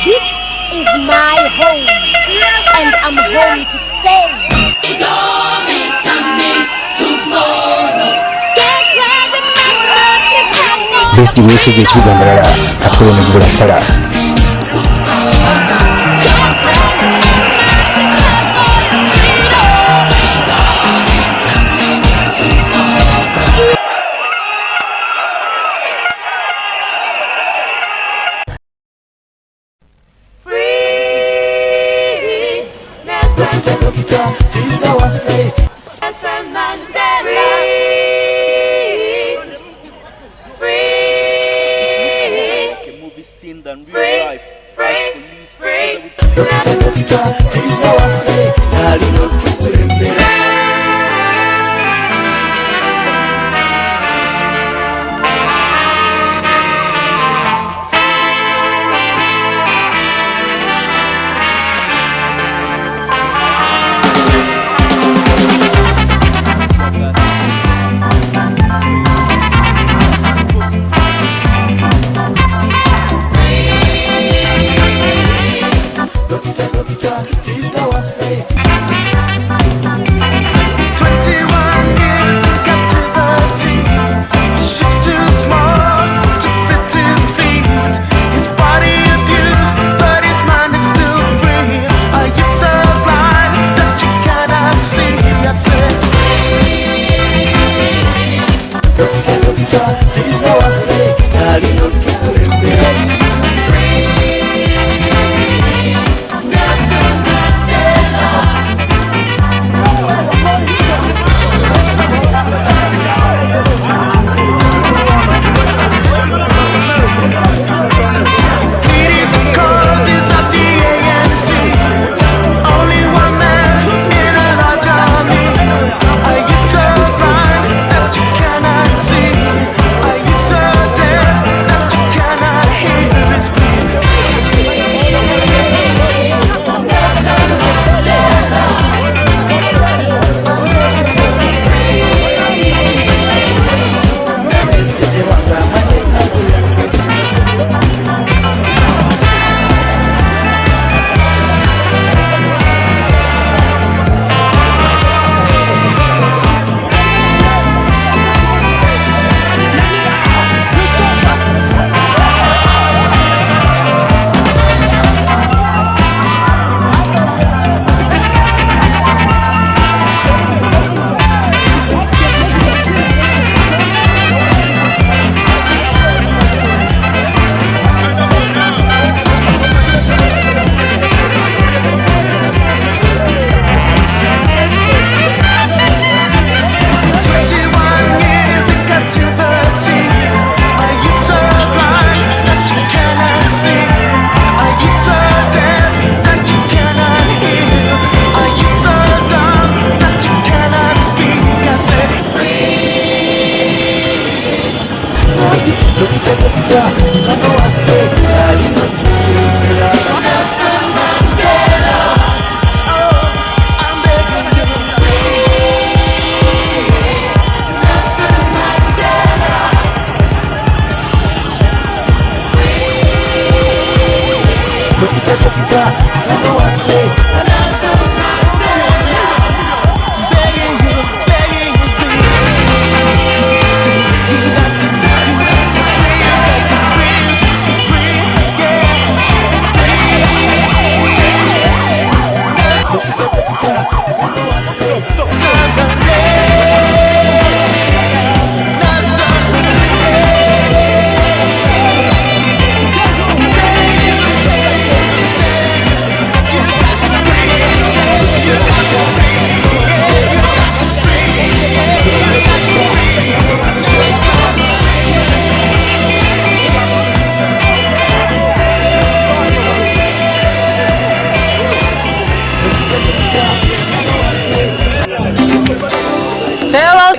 This is my home, and I'm home to stay. It's always coming tomorrow. Get ready, remember, Questi mesi che ci sembrerà a quello che durerà. Dr Kizza Besigye. Movie scene than real life. Dr Kizza Besigye. Nalino tukulembera. Dr Kizza Besigye. 21 years got to the team. She's too small to fit his feet. His body abused, but his mind is still free. Are you so blind that you cannot see? I said, Dr Kizza Besigye. Nalino tukulembera.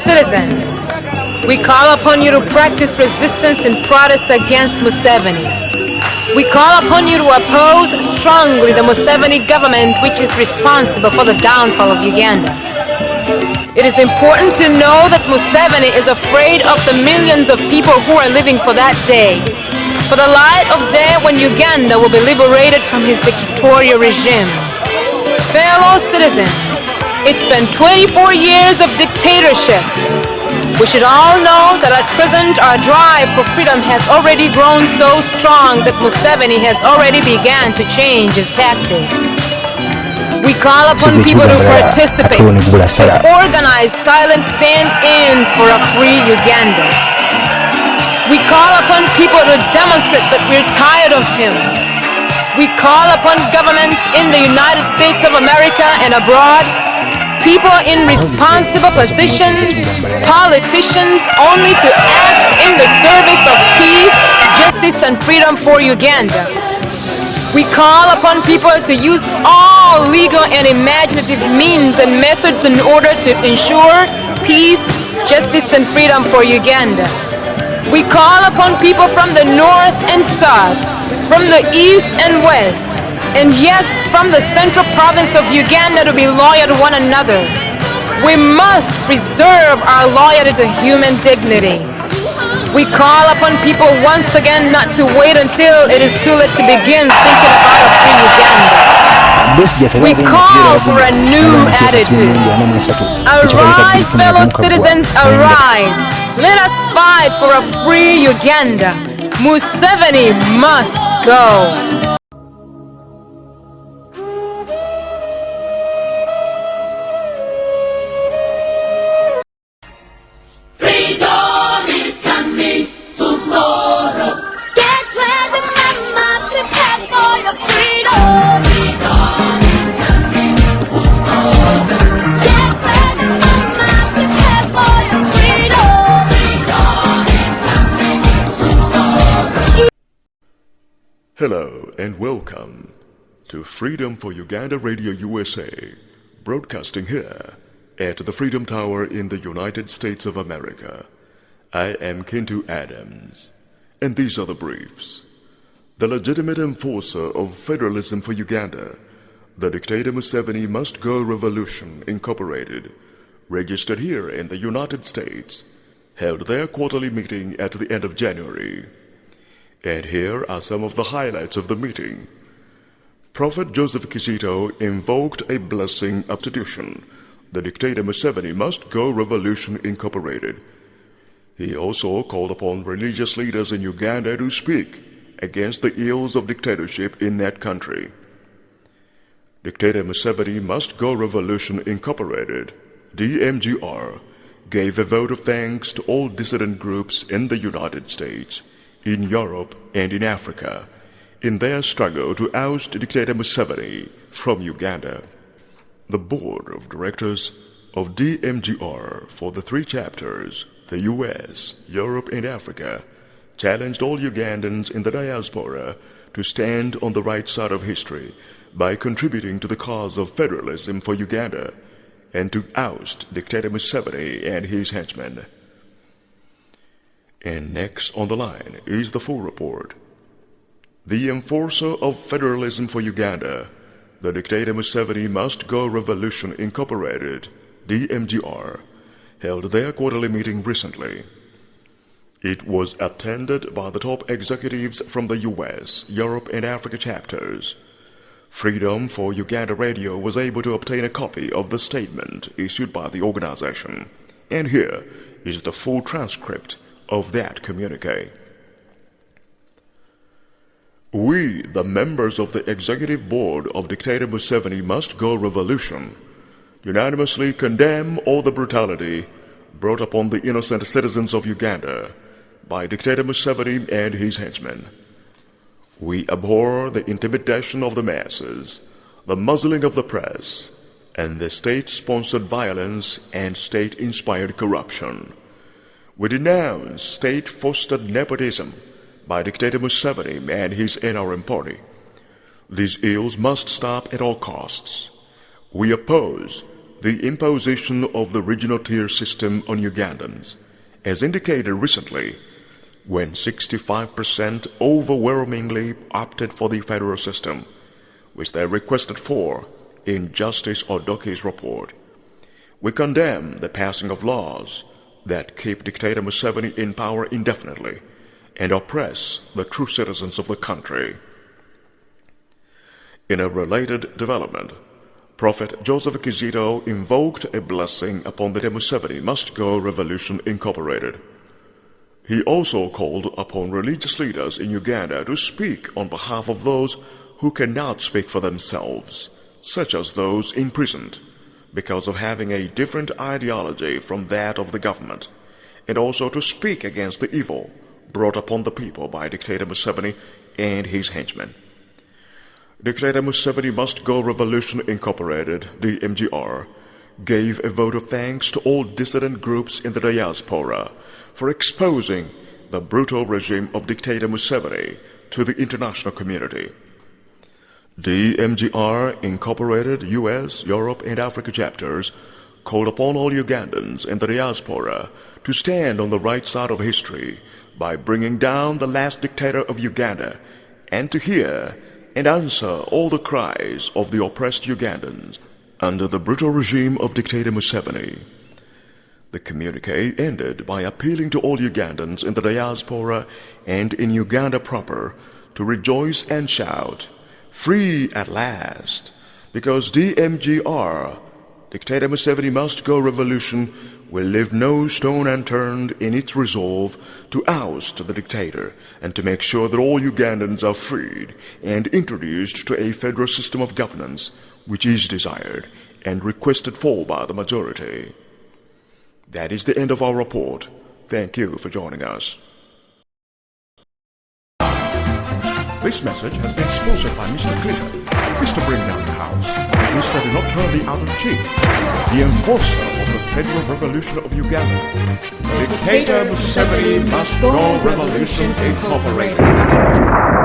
Citizens, we call upon you to practice resistance and protest against Museveni. We call upon you to oppose strongly the Museveni government, which is responsible for the downfall of Uganda. It is important to know that Museveni is afraid of the millions of people who are living for that day. for the light of day when Uganda will be liberated from his dictatorial regime. Fellow citizens, it's been 24 years of dictatorship. We should all know that at present our drive for freedom has already grown so strong that Museveni has already begun to change his tactics. We call upon people to participate, to organize silent stand-ins for a free Uganda. We call upon people to demonstrate that we're tired of him. We call upon governments in the United States of America and abroad, people in responsible positions, politicians, only to act in the service of peace, justice, and freedom for Uganda. We call upon people to use all legal and imaginative means and methods in order to ensure peace, justice, and freedom for Uganda. We call upon people from the north and south, from the east and west, and yes, from the central province of Uganda to be loyal to one another. We must preserve our loyalty to human dignity. We call upon people once again not to wait until it is too late to begin thinking about a free Uganda. We call for a new attitude. Arise, fellow citizens, arise. Let us fight for a free Uganda. Museveni must go. Freedom is coming tomorrow. Get ready, mama, prepare for your freedom. Freedom is coming tomorrow. Get ready, mama, prepare for your freedom. Freedom is coming tomorrow. Hello and welcome to Freedom for Uganda Radio USA, broadcasting here at the Freedom Tower in the United States of America. I am Kintu Adams, and these are the briefs. The legitimate enforcer of federalism for Uganda, the dictator Museveni Must Go Revolution Incorporated, registered here in the United States, held their quarterly meeting at the end of January. And here are some of the highlights of the meeting. Prophet Joseph Kizito invoked a blessing substitution. The dictator Museveni Must Go Revolution Incorporated. He also called upon religious leaders in Uganda to speak against the ills of dictatorship in that country. Dictator Museveni Must Go Revolution Incorporated, DMGR, gave a vote of thanks to all dissident groups in the United States, in Europe, and in Africa in their struggle to oust dictator Museveni from Uganda. The board of directors of DMGR for the 3 chapters, the US, Europe, and Africa, challenged all Ugandans in the diaspora to stand on the right side of history by contributing to the cause of federalism for Uganda and to oust dictator Museveni and his henchmen. And next on the line is the full report. The enforcer of federalism for Uganda, the dictator Museveni Must Go Revolution Incorporated, DMGR, held their quarterly meeting recently. It was attended by the top executives from the US, Europe, and Africa chapters. Freedom for Uganda Radio was able to obtain a copy of the statement issued by the organization, and here is the full transcript of that communique. We, the members of the Executive Board of Dictator Museveni Must Go Revolution, unanimously condemn all the brutality brought upon the innocent citizens of Uganda by Dictator Museveni and his henchmen. We abhor the intimidation of the masses, the muzzling of the press, and the state-sponsored violence and state-inspired corruption. We denounce state-fostered nepotism by Dictator Museveni and his NRM party. These ills must stop at all costs. We oppose the imposition of the regional tier system on Ugandans, as indicated recently, when 65% overwhelmingly opted for the federal system, which they requested for in Justice Odoke's report. We condemn the passing of laws that keep Dictator Museveni in power indefinitely and oppress the true citizens of the country. In a related development, Prophet Joseph Kizito invoked a blessing upon the Museveni Must Go Revolution Incorporated. He also called upon religious leaders in Uganda to speak on behalf of those who cannot speak for themselves, such as those imprisoned because of having a different ideology from that of the government, and also to speak against the evil brought upon the people by Dictator Museveni and his henchmen. Dictator Museveni Must Go Revolution Incorporated, DMGR, gave a vote of thanks to all dissident groups in the diaspora for exposing the brutal regime of Dictator Museveni to the international community. DMGR Incorporated US, Europe, and Africa chapters called upon all Ugandans in the diaspora to stand on the right side of history by bringing down the last dictator of Uganda and to hear and answer all the cries of the oppressed Ugandans under the brutal regime of Dictator Museveni. The communique ended by appealing to all Ugandans in the diaspora and in Uganda proper to rejoice and shout, "Free at last," because DMGR, Dictator Museveni Must Go Revolution, will leave no stone unturned in its resolve to oust the dictator and to make sure that all Ugandans are freed and introduced to a federal system of governance which is desired and requested for by the majority. That is the end of our report. Thank you for joining us. This message has been sponsored by Mr. Clear, Mr. Bring Down the House, Mr. Do Not Turn the Other Cheek, the enforcer of the Federal Revolution of Uganda, Dictator Museveni Must Go Revolution Incorporated.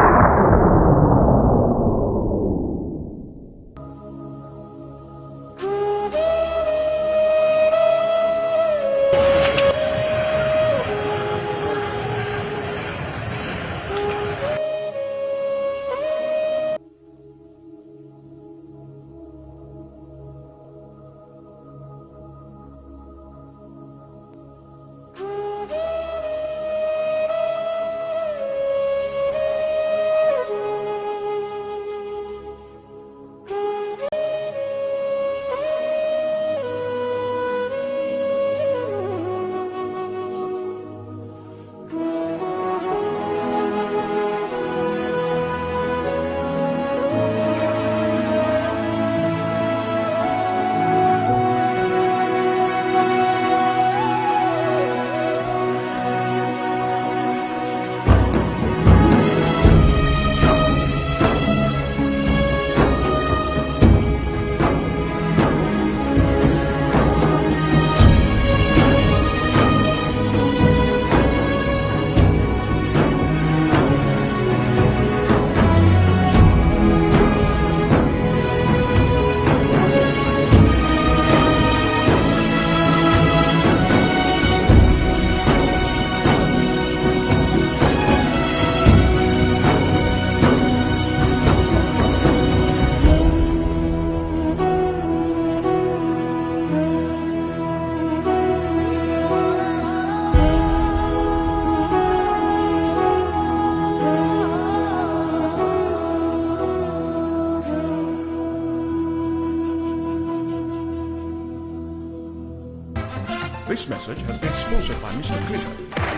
This message has been sponsored by Mr. Clear,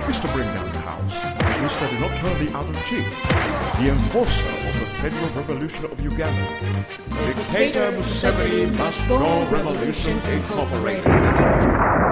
Mr. Bring Down the House, Mr. Do Not Turn the Other Cheek, the enforcer of the Federal Revolution of Uganda, Dictator Museveni Must Go Revolution Incorporated.